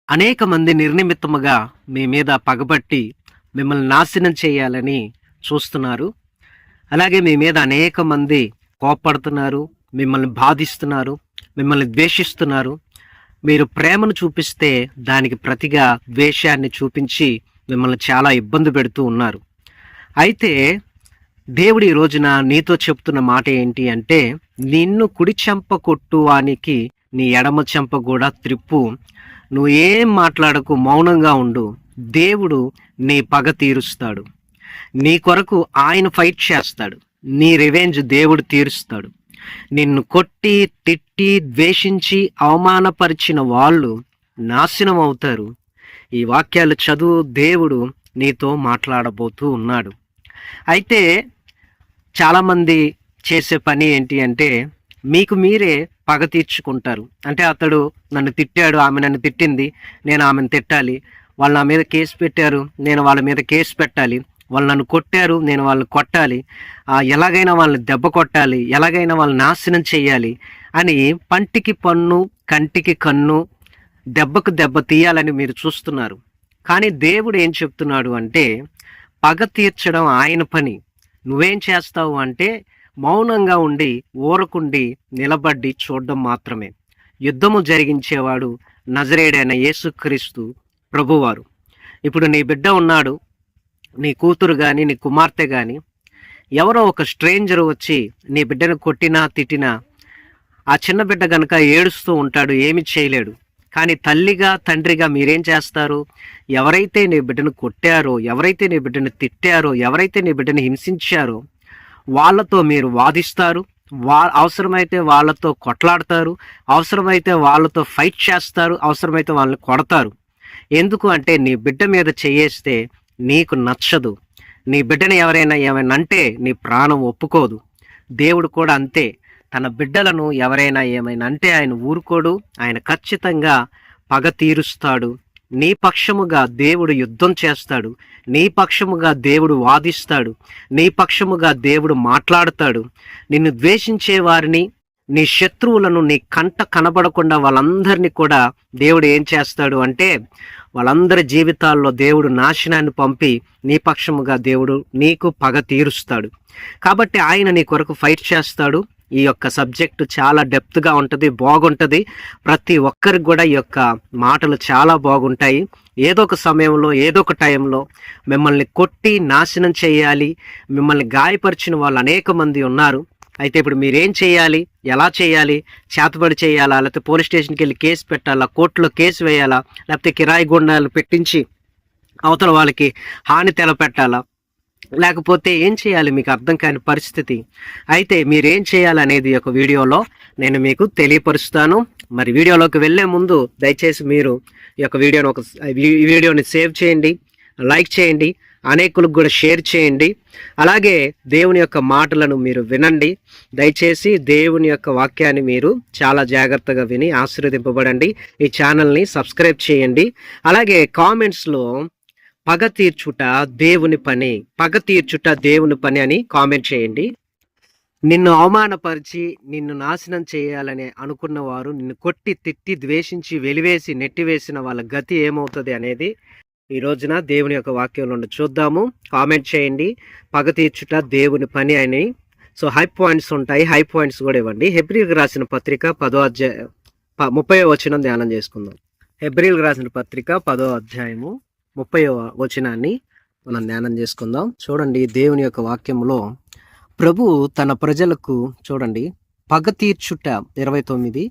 అనేక మంది నిర్నిమిత్తముగా మీ మీద పగబట్టి మిమ్మల్ని నాశనం చేయాలని చూస్తున్నారు. అలాగే మీ మీద అనేక మంది కోప్పడుతున్నారు, మిమ్మల్ని బాధిస్తున్నారు, మిమ్మల్ని ద్వేషిస్తున్నారు. మీరు ప్రేమను చూపిస్తే దానికి ప్రతిగా ద్వేషాన్ని చూపించి మిమ్మల్ని చాలా ఇబ్బంది పెడుతూ ఉన్నారు. అయితే దేవుడు ఈ రోజున నీతో చెప్తున్న మాట ఏంటి అంటే, నిన్ను కుడి చెంప కొట్టువానికి నీ ఎడమ చెంప కూడా త్రిప్పు. నువ్వు ఏం మాట్లాడకు, మౌనంగా ఉండు. దేవుడు నీ పగ తీరుస్తాడు. నీ కొరకు ఆయన ఫైట్ చేస్తాడు. నీ రివెంజ్ దేవుడు తీరుస్తాడు. నిన్ను కొట్టి, తిట్టి, ద్వేషించి, అవమానపరిచిన వాళ్ళు నాశనం అవుతారు. ఈ వాక్యాలు చదువు, దేవుడు నీతో మాట్లాడబోతూ ఉన్నాడు. అయితే చాలామంది చేసే పని ఏంటి అంటే, మీకు మీరే పగ తీర్చుకుంటారు. అంటే అతడు నన్ను తిట్టాడు, ఆమె నన్ను తిట్టింది, నేను ఆమెను తిట్టాలి. వాళ్ళు నా మీద కేసు పెట్టారు, నేను వాళ్ళ మీద కేసు పెట్టాలి. వాళ్ళు నన్ను కొట్టారు, నేను వాళ్ళని కొట్టాలి. ఎలాగైనా వాళ్ళని దెబ్బ కొట్టాలి, ఎలాగైనా వాళ్ళని నాశనం చేయాలి అని పంటికి పన్ను, కంటికి కన్ను, దెబ్బకు దెబ్బ తీయాలని మీరు చూస్తున్నారు. కానీ దేవుడు ఏం చెప్తున్నాడు అంటే, పగ తీర్చడం ఆయన పని. నువ్వేం చేస్తావు అంటే మౌనంగా ఉండి, ఊరకుండి, నిలబడి చూడడం మాత్రమే. యుద్ధము జరిగించేవాడు నజరేయుడైన యేసుక్రీస్తు ప్రభువారు. ఇప్పుడు నీ బిడ్డ ఉన్నాడు, నీ కూతురు కానీ, నీ కుమార్తె కానీ, ఎవరో ఒక స్ట్రేంజర్ వచ్చి నీ బిడ్డను కొట్టినా, తిట్టినా, ఆ చిన్న బిడ్డ కనుక ఏడుస్తూ ఉంటాడు, ఏమి చేయలేడు. కానీ తల్లిగా, తండ్రిగా మీరేం చేస్తారు? ఎవరైతే నీ బిడ్డను కొట్టారో, ఎవరైతే నీ బిడ్డను తిట్టారో, ఎవరైతే నీ బిడ్డను హింసించారో వాళ్ళతో మీరు వాదిస్తారు. అవసరమైతే వాళ్ళతో కొట్లాడతారు, అవసరమైతే వాళ్ళతో ఫైట్ చేస్తారు, అవసరమైతే వాళ్ళని కొడతారు. ఎందుకు అంటే నీ బిడ్డ మీద చేయేస్తే నీకు నచ్చదు. నీ బిడ్డని ఎవరైనా ఏమైనా అంటే నీ ప్రాణం ఒప్పుకోదు. దేవుడు కూడా అంతే. తన బిడ్డలను ఎవరైనా ఏమైనా అంటే ఆయన ఊరుకోడు. ఆయన ఖచ్చితంగా పగ తీరుస్తాడు. నీ పక్షముగా దేవుడు యుద్ధం చేస్తాడు. నీ పక్షముగా దేవుడు వాదిస్తాడు. నీ పక్షముగా దేవుడు మాట్లాడతాడు. నిన్ను ద్వేషించే వారిని, నీ శత్రువులను నీ కంట కనబడకుండా వాళ్ళందరినీ కూడా దేవుడు ఏం చేస్తాడు అంటే, వాళ్ళందరి జీవితాల్లో దేవుడు నాశనాన్ని పంపి నీ పక్షముగా దేవుడు నీకు పగ తీరుస్తాడు. కాబట్టి ఆయన నీ కొరకు ఫైట్ చేస్తాడు. ఈ యొక్క సబ్జెక్టు చాలా డెప్త్గా ఉంటుంది, బాగుంటుంది. ప్రతి ఒక్కరికి కూడా ఈ యొక్క మాటలు చాలా బాగుంటాయి. ఏదో ఒక సమయంలో, ఏదో ఒక టైంలో మిమ్మల్ని కొట్టి నాశనం చేయాలి, మిమ్మల్ని గాయపరిచిన వాళ్ళు అనేక మంది ఉన్నారు. అయితే ఇప్పుడు మీరేం చేయాలి, ఎలా చేయాలి? చేతబడి చేయాలా, లేకపోతే పోలీస్ స్టేషన్కి వెళ్ళి కేసు పెట్టాలా, కోర్టులో కేసు వేయాలా, లేకపోతే కిరాయి గుండాలు పెట్టించి అవతల వాళ్ళకి హాని తెలపెట్టాలా, లేకపోతే ఏం చేయాలి? మీకు అర్థం కాని పరిస్థితి. అయితే మీరేం చేయాలనేది ఒక వీడియోలో నేను మీకు తెలియపరుస్తాను. మరి వీడియోలోకి వెళ్ళే ముందు దయచేసి మీరు ఈ యొక్క వీడియోని సేవ్ చేయండి, లైక్ చేయండి, అనేకులకు కూడా షేర్ చేయండి. అలాగే దేవుని యొక్క మాటలను మీరు వినండి. దయచేసి దేవుని యొక్క వాక్యాన్ని మీరు చాలా జాగ్రత్తగా విని ఆశీర్వదింపబడండి. ఈ ఛానల్ని సబ్స్క్రైబ్ చేయండి. అలాగే కామెంట్స్లో పగ తీర్చుట దేవుని పని, పగ తీర్చుట దేవుని పని అని కామెంట్ చేయండి. నిన్ను అవమానపరిచి నిన్ను నాశనం చేయాలని అనుకున్న వారు, నిన్ను కొట్టి, తిట్టి, ద్వేషించి, వెలివేసి, నెట్టివేసిన వాళ్ళ గతి ఏమవుతుంది అనేది ఈ రోజున దేవుని యొక్క వాక్యంలో చూద్దాము. కామెంట్ చేయండి. పగ తీర్చుట దేవుని పని అని. సో హై పాయింట్స్ ఉంటాయి, హై పాయింట్స్ కూడా ఇవ్వండి. హెబ్రీలకు రాసిన పత్రిక 10వ అధ్యాయం 30వ వచనం ధ్యానం చేసుకుందాం. హెబ్రీలకు రాసిన పత్రిక 10వ అధ్యాయము 30వ వచనాన్ని మనం ధ్యానం చేసుకుందాం. చూడండి, దేవుని యొక్క వాక్యంలో ప్రభు తన ప్రజలకు, చూడండి, పగ తీర్చుట 29,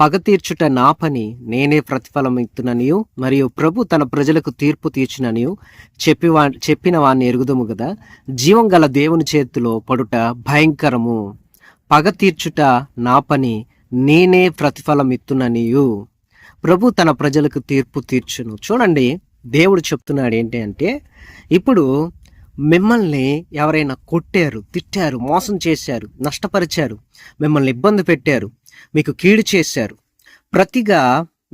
పగ తీర్చుట నా పని, నేనే ప్రతిఫలం ఇస్తుననియు, మరియు ప్రభు తన ప్రజలకు తీర్పు తీర్చుననియు చెప్పిన వాడిని ఎరుగుదము కదా. జీవం గల దేవుని చేతిలో పడుట భయంకరము. పగ తీర్చుట నా పని, నేనే ప్రతిఫలం ఇస్తుననియు. ప్రభు తన ప్రజలకు తీర్పు తీర్చును. చూడండి, దేవుడు చెప్తున్నాడు ఏంటి అంటే, ఇప్పుడు మిమ్మల్ని ఎవరైనా కొట్టారు, తిట్టారు, మోసం చేశారు, నష్టపరిచారు, మిమ్మల్ని ఇబ్బంది పెట్టారు, మీకు కీడు చేశారు, ప్రతిగా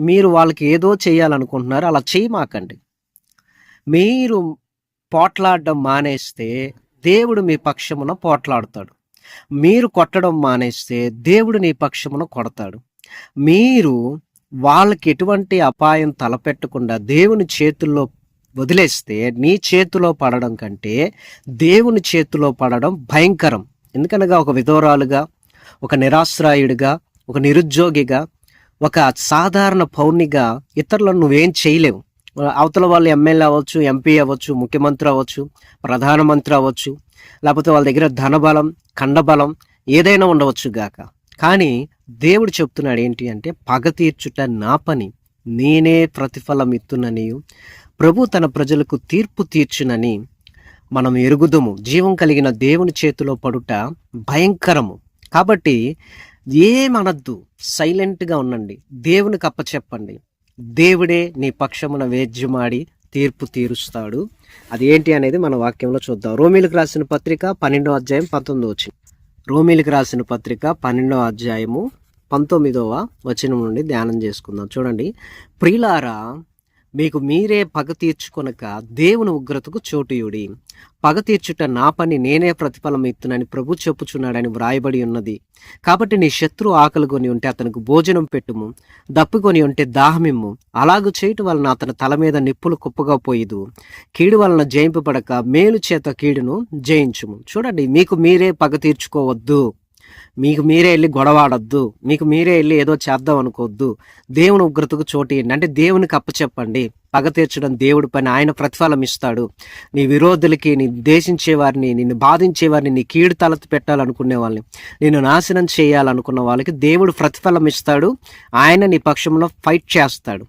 మీరు వాళ్ళకి ఏదో చేయాలనుకుంటున్నారు. అలా చేయమాకండి. మీరు పోట్లాడడం మానేస్తే దేవుడు మీ పక్షమున పోట్లాడతాడు. మీరు కొట్టడం మానేస్తే దేవుడు నీ పక్షమున కొడతాడు. మీరు వాళ్ళకి ఎటువంటి అపాయం తలపెట్టకుండా దేవుని చేతుల్లో వదిలేస్తే నీ చేతిలో పడడం కంటే దేవుని చేతిలో పడడం భయంకరం. ఎందుకనగా ఒక విధవరాలుగా, ఒక నిరాశ్రాయుడిగా, ఒక నిరుద్యోగిగా, ఒక సాధారణ పౌరునిగా ఇతరులను నువ్వేం చేయలేవు. అవతల వాళ్ళు ఎమ్మెల్యే అవ్వచ్చు, ఎంపీ అవ్వచ్చు, ముఖ్యమంత్రి అవ్వచ్చు, ప్రధానమంత్రి అవ్వచ్చు, లేకపోతే వాళ్ళ దగ్గర ధనబలం, ఖండబలం ఏదైనా ఉండవచ్చు గాక. కానీ దేవుడు చెప్తున్నాడు ఏంటి అంటే, పగ తీర్చుట నా పని, నేనే ప్రతిఫలం ఇత్తుననియు ప్రభు తన ప్రజలకు తీర్పు తీర్చునని మనం ఎరుగుదుము. జీవం కలిగిన దేవుని చేతిలో పడుట భయంకరము. కాబట్టి ఏమనద్దు, సైలెంట్గా ఉండండి, దేవునికి అప్పచెప్పండి. దేవుడే నీ పక్షమున వేద్యమాడి తీర్పు తీరుస్తాడు. అది ఏంటి అనేది మన వాక్యంలో చూద్దాం. రోమీలకు రాసిన పత్రిక 12వ అధ్యాయం 19వ. రోమీలకు రాసిన పత్రిక 12వ అధ్యాయము 19వ వచనం నుండి ధ్యానం చేసుకుందాం. చూడండి, ప్రియులారా, మీకు మీరే పగ తీర్చుకొనక దేవుని ఉగ్రతకు చోటుయుడి. పగ తీర్చుట నా పని, నేనే ప్రతిఫలం ఇత్తునని ప్రభు చెప్పుచున్నాడని వ్రాయబడి ఉన్నది. కాబట్టి నీ శత్రువు ఆకలి కొని ఉంటే అతనికి భోజనం పెట్టుము, దప్పికొని ఉంటే దాహమిమ్ము. అలాగూ చేయటం వలన అతని తల మీద నిప్పులు కుప్పగా పోయిదు. కీడు వలన జయింపబడక మేలు చేత కీడును జయించుము. చూడండి, మీకు మీరే పగ తీర్చుకోవద్దు, మీకు మీరే వెళ్ళి గొడవాడద్దు, మీకు మీరే వెళ్ళి ఏదో చేద్దాం అనుకోవద్దు. దేవుని ఉగ్రతకు చోటు ఇవ్వండి, అంటే దేవునికి అప్పచెప్పండి. పగ తీర్చడం దేవుడి పని, ఆయన ప్రతిఫలం ఇస్తాడు. నీ విరోధులకి, నీ దేశించే వారిని, నిన్ను బాధించే వారిని, నీ కీడు తలెత్తి పెట్టాలనుకునే వాళ్ళని, నిన్ను నాశనం చేయాలనుకున్న వాళ్ళకి దేవుడు ప్రతిఫలం ఇస్తాడు. ఆయన నీ పక్షంలో ఫైట్ చేస్తాడు.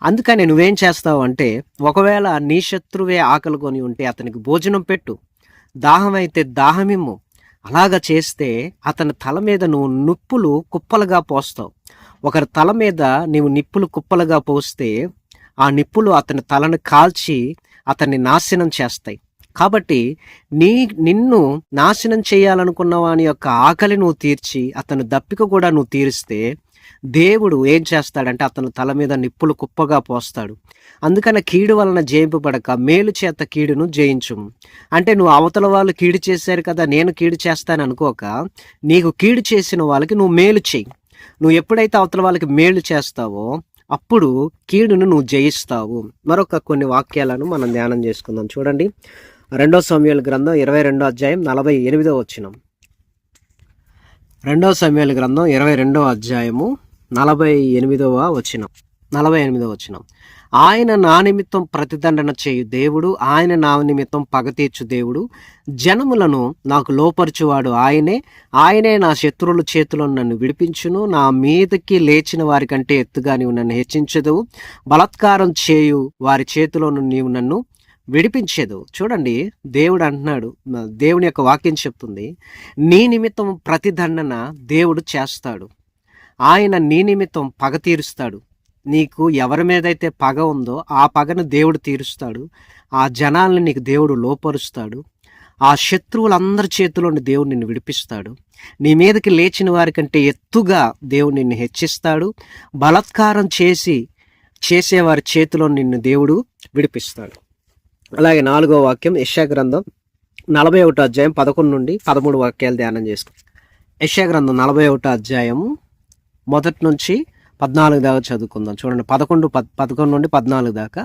అందుకని నువ్వేం చేస్తావు అంటే, ఒకవేళ నీ శత్రువే ఆకలి కొని ఉంటే అతనికి భోజనం పెట్టు, దాహం అయితే దాహమిమ్ము. అలాగ చేస్తే అతని తల మీద నువ్వు నిప్పులు కుప్పలుగా పోస్తావు. ఒకరి తల మీద నీవు నిప్పులు కుప్పలుగా పోస్తే ఆ నిప్పులు అతని తలను కాల్చి అతన్ని నాశనం చేస్తాయి. కాబట్టి నిన్ను నాశనం చేయాలనుకున్న వాని యొక్క ఆకలి నువ్వు తీర్చి అతని దప్పిక కూడా నువ్వు తీరిస్తే దేవుడు ఏం చేస్తాడంటే అతని తల మీద నిప్పులు కుప్పగా పోస్తాడు. అందుకని కీడు వలన జయింపబడక మేలు చేత కీడును జయించుము. అంటే నువ్వు అవతల వాళ్ళు కీడు చేశారు కదా, నేను కీడు చేస్తాను అనుకోక, నీకు కీడు చేసిన వాళ్ళకి నువ్వు మేలు చేయి. నువ్వు ఎప్పుడైతే అవతల వాళ్ళకి మేలు చేస్తావో అప్పుడు కీడును నువ్వు జయిస్తావు. మరొక కొన్ని వాక్యాలను మనం ధ్యానం చేసుకుందాం. చూడండి, 2 సమూయేలు గ్రంథం 22వ అధ్యాయం 48వ వచనం. 2 సమూయేలు గ్రంథం 22వ అధ్యాయము 48వ వచనం. ఆయన నా నిమిత్తం ప్రతిదండన చేయు దేవుడు, ఆయన నా నిమిత్తం పగ తీర్చు దేవుడు. జనములను నాకు లోపరుచువాడు ఆయనే నా శత్రువుల చేతిలో నన్ను విడిపించును. నా మీదకి లేచిన వారి కంటే ఎత్తుగా నీవు నన్ను హెచ్చించదు. బలాత్కారం చేయు వారి చేతిలో నీవు నన్ను విడిపించేదు. చూడండి, దేవుడు అంటున్నాడు, దేవుని యొక్క వాక్యం చెప్తుంది, నీ నిమిత్తం ప్రతిదండన దేవుడు చేస్తాడు. ఆయన నీ నిమిత్తం పగ తీరుస్తాడు. నీకు ఎవరి మీదైతే పగ ఉందో ఆ పగను దేవుడు తీరుస్తాడు. ఆ జనాల్ని నీకు దేవుడు లోపరుస్తాడు. ఆ శత్రువులందరి చేతిలోని దేవుడు నిన్ను విడిపిస్తాడు. నీ మీదకి లేచిన వారి కంటే ఎత్తుగా దేవుడు నిన్ను హెచ్చిస్తాడు. బలాత్కారం చేసేవారి చేతిలో నిన్ను దేవుడు విడిపిస్తాడు. అలాగే 4వ వాక్యం, యెషయా గ్రంథం 41వ అధ్యాయం 11 నుండి 13 వాక్యాలు ధ్యానం చేసుకుంటాం. యెషయా గ్రంథం 41వ అధ్యాయము 1 నుంచి 14 దాకా చదువుకుందాం. చూడండి, 11 నుండి 14 దాకా.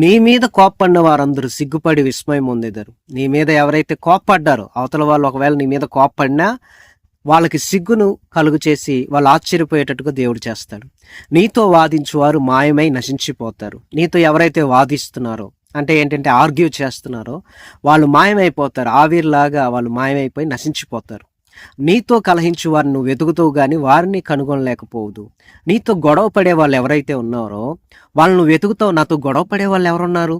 నీ మీద కోప్పడిన వారందరూ సిగ్గుపడి విస్మయం పొందేదారు. నీ మీద ఎవరైతే కోప్పడ్డారో అవతల వాళ్ళు ఒకవేళ నీ మీద కోప్పడినా వాళ్ళకి సిగ్గును కలుగు చేసి వాళ్ళు ఆశ్చర్యపోయేటట్టుగా దేవుడు చేస్తాడు. నీతో వాదించువారు మాయమై నశించిపోతారు. నీతో ఎవరైతే వాదిస్తున్నారో, అంటే ఏంటంటే ఆర్గ్యూ చేస్తున్నారో, వాళ్ళు మాయమైపోతారు. ఆవిరిలాగా వాళ్ళు మాయమైపోయి నశించిపోతారు. నీతో కలహించు వారిని నువ్వు వెతుకుతావు కానీ వారిని కనుగొనలేకపోవద్దు. నీతో గొడవ పడే వాళ్ళు ఎవరైతే ఉన్నారో వాళ్ళు నువ్వు వెతుకుతావు. నాతో గొడవ పడే వాళ్ళు ఎవరున్నారు,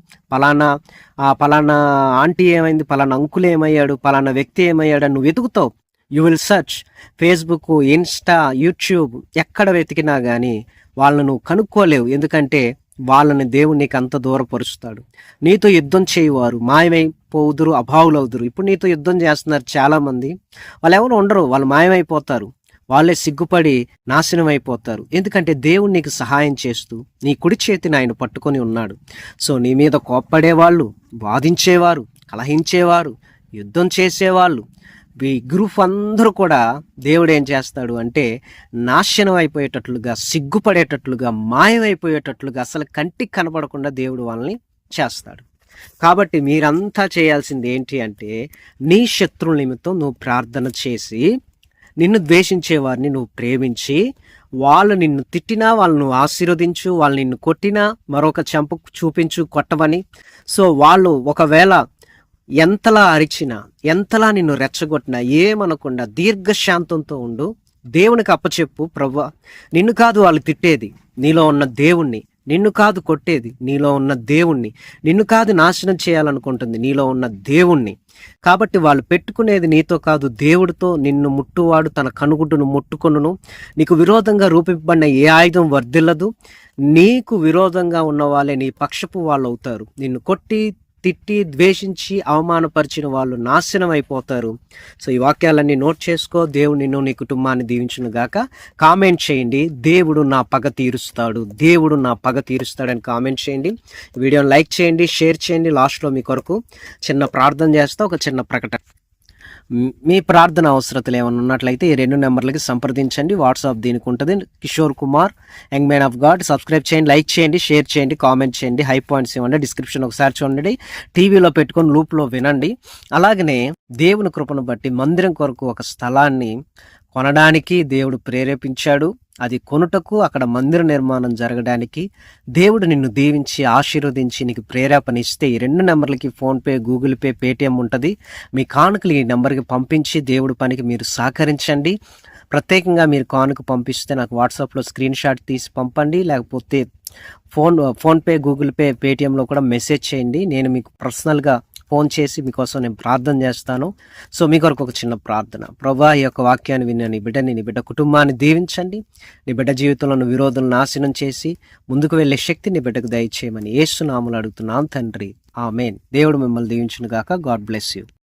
పలానా ఆంటీ ఏమైంది, పలానా అంకుల్ ఏమయ్యాడు, పలానా వ్యక్తి ఏమయ్యాడు అని నువ్వు వెతుకుతావు. You will search Facebook, Insta, YouTube, ఎక్కడ వెతికినా కానీ వాళ్ళను నువ్వు కనుక్కోలేవు. ఎందుకంటే వాళ్ళని దేవుడు నీకు అంత దూరపరుస్తాడు. నీతో యుద్ధం చేయవారు మాయమైపోదురు, అభావులవుదురు. ఇప్పుడు నీతో యుద్ధం చేస్తున్నారు చాలామంది, వాళ్ళు ఎవరు ఉండరు, వాళ్ళు మాయమైపోతారు. వాళ్ళే సిగ్గుపడి నాశనం అయిపోతారు. ఎందుకంటే దేవుడు నీకు సహాయం చేస్తూ నీ కుడి చేతిని ఆయన పట్టుకొని ఉన్నాడు. సో నీ మీద కోప్పడేవాళ్ళు, వాదించేవారు, కలహించేవారు, యుద్ధం చేసేవాళ్ళు, ఈ గ్రూప్ అందరూ కూడా దేవుడు ఏం చేస్తాడు అంటే నాశనం అయిపోయేటట్లుగా, సిగ్గుపడేటట్లుగా, మాయమైపోయేటట్లుగా, అసలు కంటికి కనపడకుండా దేవుడు వాళ్ళని చేస్తాడు. కాబట్టి మీరంతా చేయాల్సింది ఏంటి అంటే నీ శత్రువుల నిమిత్తం నువ్వు ప్రార్థన చేసి, నిన్ను ద్వేషించే వారిని నువ్వు ప్రేమించి, వాళ్ళు నిన్ను తిట్టినా వాళ్ళను ఆశీర్వదించు, వాళ్ళు నిన్ను కొట్టినా మరొక చెంప చూపించు కొట్టమని. సో వాళ్ళు ఒకవేళ ఎంతలా అరిచినా, ఎంతలా నిన్ను రెచ్చగొట్టినా ఏమనకుండా దీర్ఘశాంతంతో ఉండు. దేవునికి అప్పచెప్పు, ప్రభువా నిన్ను కాదు వాళ్ళు తిట్టేది, నీలో ఉన్న దేవుణ్ణి. నిన్ను కాదు కొట్టేది, నీలో ఉన్న దేవుణ్ణి. నిన్ను కాదు నాశనం చేయాలనుకుంటుంది, నీలో ఉన్న దేవుణ్ణి. కాబట్టి వాళ్ళు పెట్టుకునేది నీతో కాదు, దేవుడితో. నిన్ను ముట్టువాడు తన కనుగుడ్డును ముట్టుకొనును. నీకు విరోధంగా రూపింపబడిన ఏ ఆయుధం వర్ధిల్లదు. నీకు విరోధంగా ఉన్న వాళ్ళే నీ పక్షపు వాళ్ళు అవుతారు. నిన్ను కొట్టి, తిట్టి, ద్వేషించి, అవమానపరిచిన వాళ్ళు నాశనం అయిపోతారు. సో ఈ వాక్యాలన్నీ నోట్ చేసుకో. దేవుడు నిన్ను, నీ కుటుంబాన్ని దీవించును గాక. కామెంట్ చేయండి, దేవుడు నా పగ తీరుస్తాడు, దేవుడు నా పగ తీరుస్తాడని కామెంట్ చేయండి. వీడియోని లైక్ చేయండి, షేర్ చేయండి. లాస్ట్లో మీ కొరకు చిన్న ప్రార్థన చేస్తా, ఒక చిన్న ప్రకటన. మీ ప్రార్థన అవసరతలు ఏమైనా ఉన్నట్లయితే ఈ 2 నెంబర్లకి సంప్రదించండి. వాట్సాప్ దీనికి ఉంటుంది, Kishore Kumar, young man of God. Subscribe చేయండి, లైక్ చేయండి, షేర్ చేయండి, కామెంట్ చేయండి, హై పాయింట్స్ ఇవ్వండి. డిస్క్రిప్షన్ ఒకసారి చూడండి, టీవీలో పెట్టుకొని లూప్లో వినండి. అలాగనే దేవుని కృపను బట్టి మందిరం కొరకు ఒక స్థలాన్ని కొనడానికి దేవుడు ప్రేరేపించాడు. అది కొనుటకు, అక్కడ మందిర నిర్మాణం జరగడానికి దేవుడు నిన్ను దీవించి ఆశీర్వదించి నీకు ప్రేరేపణ ఇస్తే ఈ 2 నెంబర్లకి ఫోన్పే, గూగుల్ పే, పేటిఎం ఉంటుంది. మీ కానుకలు ఈ నెంబర్కి పంపించి దేవుడి పనికి మీరు సహకరించండి. ప్రత్యేకంగా మీరు కానుక పంపిస్తే నాకు వాట్సాప్లో స్క్రీన్ షాట్ తీసి పంపండి, లేకపోతే ఫోన్పే, గూగుల్ పే, పేటిఎంలో కూడా మెసేజ్ చేయండి. నేను మీకు పర్సనల్గా ఫోన్ చేసి మీకోసం నేను ప్రార్థన చేస్తాను. సో మీ కొరకు ఒక చిన్న ప్రార్థన. ప్రభువా, ఈ యొక్క వాక్యాన్ని విన్న నీ బిడ్డని, నీ బిడ్డ కుటుంబాన్ని దీవించండి. నీ బిడ్డ జీవితంలో విరోధులను నాశనం చేసి ముందుకు వెళ్ళే శక్తి నీ బిడ్డకు దయచేయమని యేసు నామములో అడుగుతున్నాను తండ్రి, ఆమేన్. దేవుడు మిమ్మల్ని దీవించును గాక. God bless you.